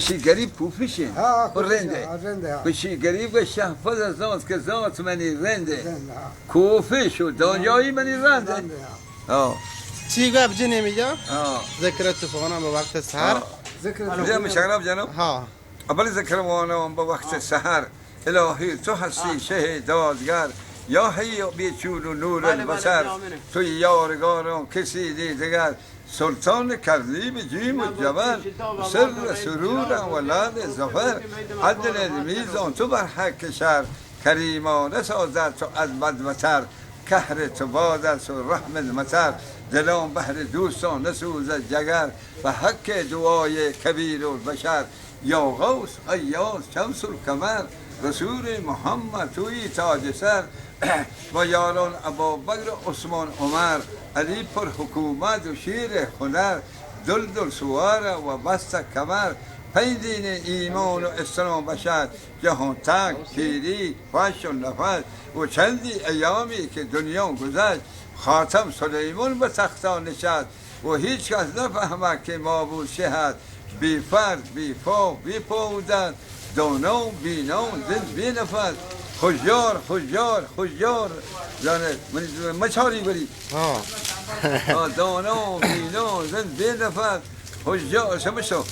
شي قريب كوفيشي رنده بشي قريب الشهفز زوز كزوز مني رنده كوفيش ودنیایی مني رنده چی گفت جنی میگه؟ ذکر طوفان به وقت سحر زي ما شغلاب جناب ها قبل ذكر وانا بوقت السحر الهي تو هستی شهید دادگر یا حی بیچون و نور البصر تو یارگاران کسی دیدگر سلطان کردی به جیم و جبل سر سرور ولاد زفر عدل میزان تو بر حق شهر کریمانه سازد تو از بدوتر کهر تو باد است و رحمت مطر دلان بهر دوستان نسوزد جگر و حق دعای کبیر البشر یا غوث ایاز شمس القمر رسول محمد توی تاج سر و یاران ابوبکر عثمان عمر علی پر حکومت و شیر هنر دل سوار و بست کمر پی دین ایمان و اسلام بشر جهان تنگ پیری فش و نفس و چندی ایامی که دنیا گذشت خاتم سلیمان به تختان نشست و هیچ کس نفهمد که ما بود شهد بی فرد بی پا بی پاودن دانا و بینا زند بی نفس خوشیار خوشیار خوشیار زنه مچاری بری دانا و بینا زند بی نفس خوشیار شمشتو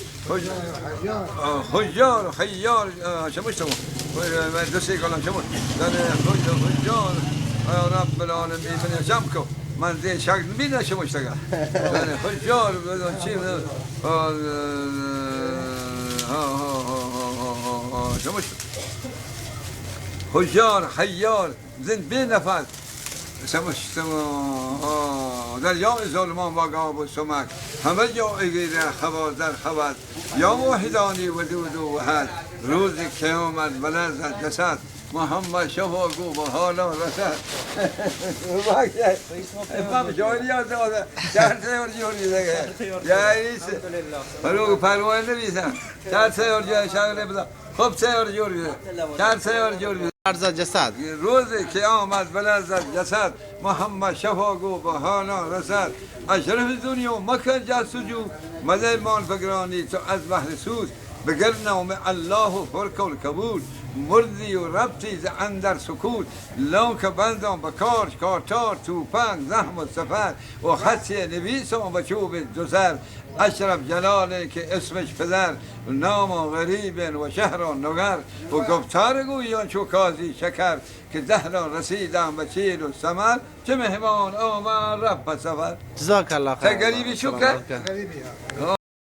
خوشیار خیار شمشتو من دوستی کلام شمشت زنه خوشیار رب العالمین من جمع کن من زین شکل بینا شمشتگم زنه خوشیار چی شمشت خوشیار خیار زند بی نفس شمشتم دریای ظلمان و گاب و سمک همه جا اگیره خواز در خواز یا وحدانی ودود و وحد روز قیامت بلرزد جسد محمد شفاگو به حالا رسد امام جایی ها داده چند سیار جوری دیگه جاییست برو پروانده بیزن چند سیار جایی شغله بدا خب سیار جوری بیزن چند سیار جوری بیزن ارزا جسد روزی که آمد بلرزد جسد محمد شفاگو به حالا رسد اشرف دنیا مکن جسجو ملیمان بگرانی تو از بحر سوز بگر نام الله و فرق القبول مردی و ربطی اندر سکوت لانک بندان بکار کارتار توپنگ زحم و سفر و خطی نویسان و چوب دوزر اشرف جلاله که اسمش پدر نام غریب و شهر نگر و گفتار گویان چو کازی شکر که دهران رسیدم به چیل و سمر چه مهمان آمد رفت سفر جزاک الله خیر غریبی شکر